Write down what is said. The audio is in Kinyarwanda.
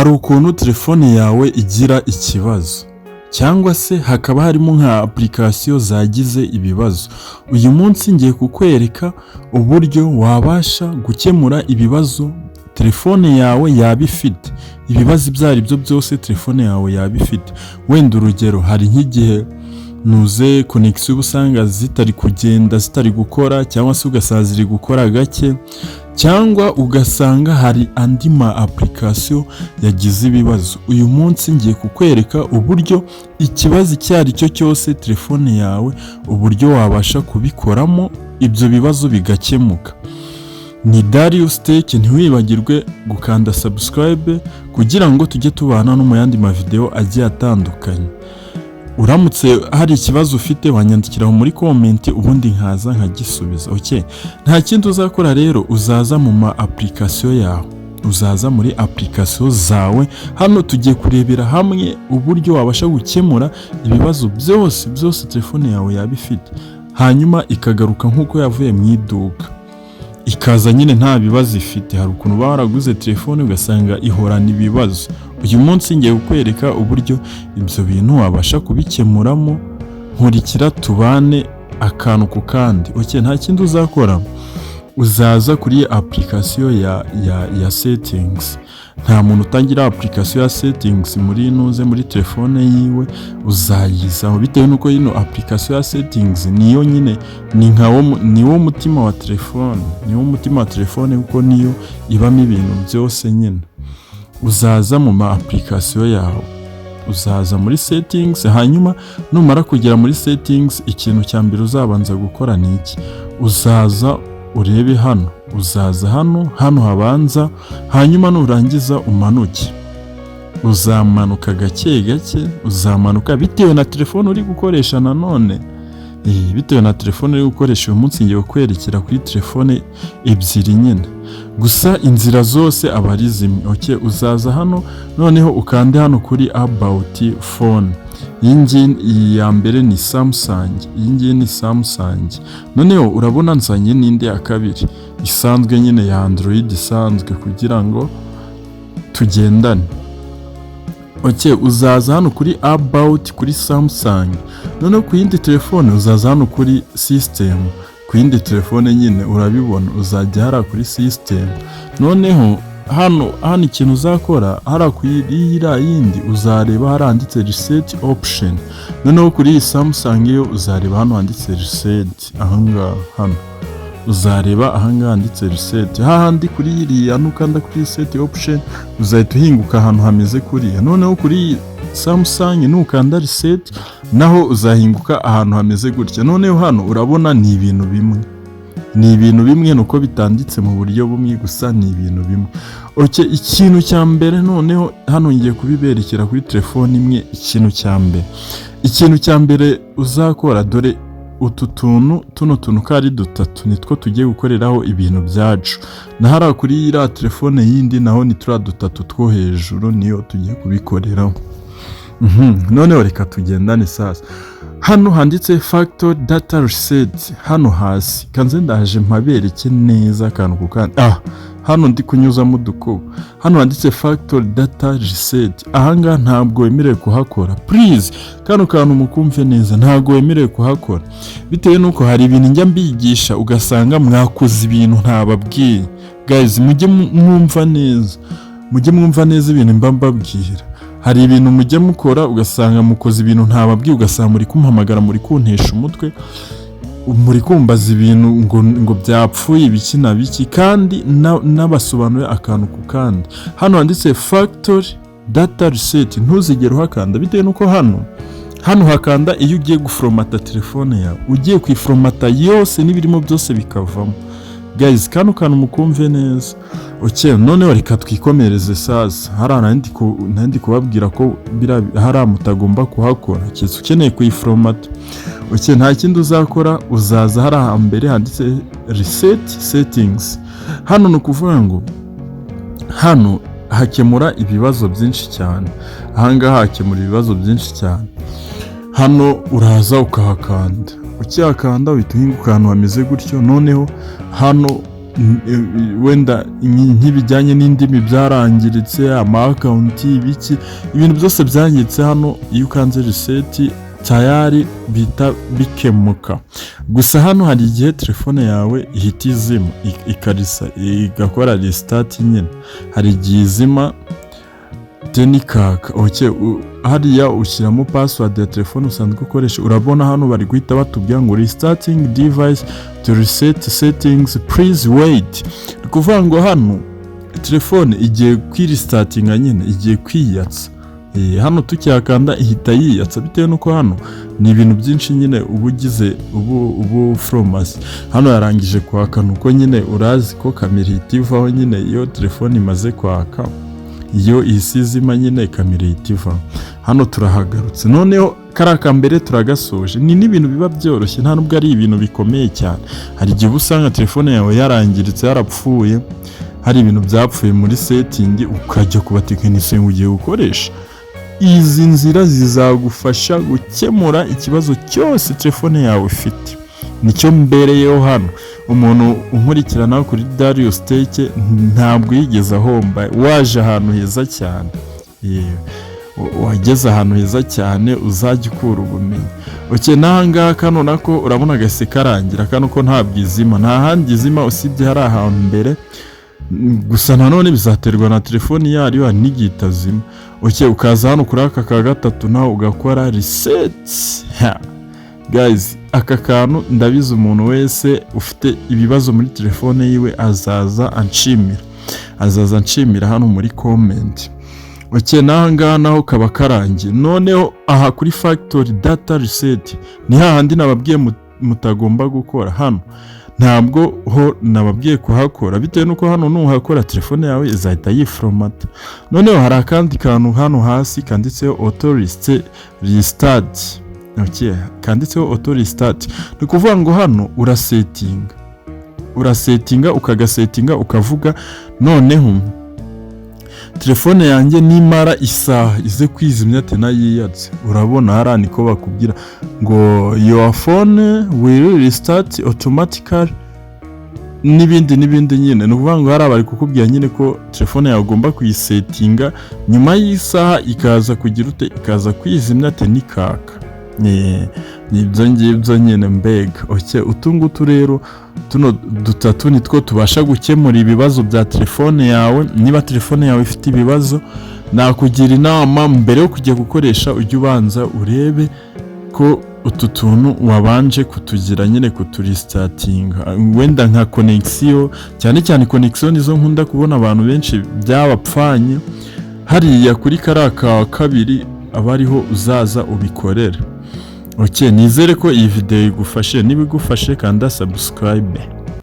hari ukuntu telefone yawe igira ikibazo cyangwa se hakaba harimo nka application zagize ibibazo. Uyu munsi ngiye kukwereka uburyo wabasha gukemura ibibazo telefone yawe yaba ifite. Ibibazo ibyo ari byo byose telefone yawe yaba ifite. Wenda urugero, hari nk'igihe nuze connection usanga zitari kugenda, zitari gukora, cyangwa se ugasanga ziri gukora gake, cyangwa ugasanga hari andi ma application yagize ibibazo. Uyu munsi ngiye kukwereka uburyo ikibazo icyo ari cyo cyose telefone yawe, uburyo wabasha kubikoramo ibyo bibazo bigakemuka. Ni Darius Tech, ntiwibagirwe gukanda subscribe kugira ngo tujye tubana no mu yandi ma video agiye atandukanye. Uramutse hari ikibazo ufite wanyandikira muri comment, ubundi nkaza nkagisubiza. Okay, nta kindi uzakora rero, uzaza mu ma application yawe, uzaza muri application zawe. Hano tugiye kurebera hamwe uburyo wabasha gukemura ibibazo byose telefone yawe yaba ifite, hanyuma ikagaruka nk'uko yavuye mu iduka, ikaza nyine nta bibazo ifite. Hari ukuntu baraguze telefone ugasanga ihorana ibibazo. Uyu munsi ngiye kukwereka uburyo ibyo bintu wabasha kubikemuramo. Nkurikira tubane akantu ku kandi. Okay, nta kindi uzakora, uzaza kuri application ya settings. Nta muntu utangira application ya settings muri telefone yiwe, uzayizaho bitewe nuko ino application ya settings niyo nyine niwo mutima wa telefone, niwo mutima wa telefone kuko niyo ibamo ibintu byose nyine. Uzaza mu ma application yawe, uzaza muri settings, hanyuma numara kugera muri settings, ikintu cya mbere uzabanza gukora ni iki? Uzaza urebe hano, uzaza hano habanza, hanyuma nurangiza umanuke. Uzamanuka gake gake, uzamanuka bitewe na telefone uri gukoresha. Nanone bitewe na telefone uri gukoresha, uyu munsi ngiye kwerekera kuri telefone ebyiri nyine, gusa inzira zose aba ari zimwe. Okay, uzaza hano noneho ukande hano kuri about phone. Iyi ya mbere ni Samsung, iyi ngiyi ni Samsung. Noneho urabona nzanye n'indi ya kabiri isanzwe nyine ya Android isanzwe kugira ngo tugendane. Okay, uzaza hano kuri about kuri Samsung. Noneho ku yindi telefone uzaza hano kuri system. Ku yindi telefone nyine urabibona, uzajya hara kuri system. Noneho hano ikintu uzakora, hara kuri yindi uzareba haranditse reset option. Noneho kuri iyi Samsung yo uzareba hano handitse reset. Ahangaha hano uzareba ahangaha handitse reset. Hahandi kuri iriya nukanda kuri reset option uzahita uhinguka ahantu hameze kuriya. Noneho kuri Samsung nukanda reset naho uzahinguka ahantu hameze gutya. Noneho hano urabona ni ibintu bimwe, nuko bitanditse mu buryo bumwe, gusa ni ibintu bimwe. Okay, ikintu cya mbere noneho hano ngiye kubiberekera kuri telefone imwe. Ikintu cya mbere uzakora, dore tuno tuntu kari dutatu nitwo tugiye gukoreraho ibintu byacu. Nahara kuri iriya telefone yindi naho ni turiya dutatu two hejuru niyo tugiye kubikoreraho. Noneho reka tugendane sasa. Hano handitse factory data reset hano hasi, kanze ndaje mpabereke neza akantu ku kandi. Hano ndi kunyuzamo udukubo. Hano handitse factory data reset. Ahangaha ntabwo wemerewe kuhakora. Please, kano kantu mukumve neza, ntabwo wemerewe kuhakora. Bitewe nuko hari ibintu njya mbigisha ugasanga mwakoze ibintu ntababwiye. Guys, mujye mwumva neza ibintu mba mbabwira. Hari ibintu mujye mukora ugasanga mukoze ibintu ntababwiye, ugasanga muri kumpamagara, muri kuntesha umutwe, muri kumbaza ibintu ngo byapfuye ibiki na biki, kandi nabasobanurira akantu ku kandi. Hano handitse factory data reset, ntuzigere uhakanda bitewe nuko hano hakanda iyo ugiye gufromata telefone yawe, ugiye kuyifromata yose n'ibirimo byose bikavamo. Guys, kano kantu mukumve neza. Okay, noneho reka twikomereze sasa. Nandi kubabwira ko hari mutagomba kuhakora cyese ukeneye kuyifromata. Okay, nta kindi uzakora, uzaza hari hambere handitse reset settings. Hano no kuvuga ngo hano hakemura ibibazo byinshi cyane. Ahangaha hakemura ibibazo byinshi cyane. Hano uraza ukahakanda. Ukihakanda uhita uhinguka ahantu hameze gutyo. Noneho hano wenda nk'ibijyanye n'indimi byarangiritse, ama account, ibiki, ibintu byose byangiritse hano iyo ukanze reset tayari bita bikemuka. Gusa hano hari igihe telefone yawe ihita izima ikarisa igakora restart nyine, hari igihe izima tenikaka. Hariya ushyiramo password ya telefone usanzwe ukoresha, urabona hano bari guhita batubwira ngo restarting device to reset settings, please wait. Ni kuvuga ngo hano telefone igiye kwirestartinga nyine, igiye kwiyatsa. Hano tukihakanda ihita yiyatsa, bitewe nuko hano ni ibintu byinshi nyine ubugize ubu fromasi. Hano yarangije kwaka, nuko nyine urazi ko kamera ihita ivaho nyine iyo telefone imaze kwaka, iyo isizima nyine kamera ihita ivaho. Hano turahagarutse, noneho karaka mbere turagasoje. Ni n'ibintu biba byoroshye, nta nubwo ari ibintu bikomeye cyane. Hari igihe usanga telefone yawe yarangiritse, yarapfuye, hari ibintu byapfuye muri setting, ukajya ku batekinisiye ugiye gukoresha. Izi nzira zizagufasha gukemura ikibazo cyose telefone yawe ifite. Nicyo mbereyeho hano. Umuntu unkurikirana kuri Darius Tech ntabwo yigeze ahomba, waje ahantu heza cyane. Wageze ahantu heza cyane, uzajya ukura ubumenyi. N'ahangaha kano nako urabona gase karangira, kano ko ntabwo izima, nta handi izima usibye hari ahantu mbere. Gusa nanone bizaterwa na telefoni yayo n'igihe itazima. Ukaza hano kuri aka ka gatatu naho ugakora reset. Guys, aka kantu ndabizi umuntu wese ufite ibibazo muri telefone yiwe azaza anshimira hano muri comment. N'ahangaha naho kaba karangiye. Noneho aha kuri factory data reset ni hahandi nababwiye mutagomba gukora. Hano ntabwo ho nababwiye kuhakora, bitewe nuko hano nuhakora telefone yawe izahita yifromata. Noneho hari akandi kantu hano hasi kanditseho auto restart. Kanditseho auto restart. Ni kuvuga ngo hano urasetinga ukagasetinga ukavuga noneho telefone yanjye nimara isaha ize kwizimya yiyatse. Urabona hara niko bakubwira ngo your phone will restart automatically n'ibindi nyine. Ni ukuvuga ngo hari abari kukubwira nyine ko telefone yawe ugomba kuyisetinga nyuma y'isaha ikaza kugira ikaza kwizimya nikaka. Nibyo ngibyo nyine mbega. Utungutu rero tuno dutatu nitwo tubasha gukemura ibibazo bya telefone yawe. Niba telefone yawe ifite ibibazo, nakugira inama mbere yo kujya gukoresha ujye ubanza urebe ko utu tuntu wabanje kutugira nyine kuturestartinga. Wenda nka connection, cyane connection nizo nkunda kubona abantu benshi byabapfanye. Hariya kuri karaka kabiri abariho uzaza ubikorera. Nizere ko iyi video igufashe. Niba igufashe kanda subscribe.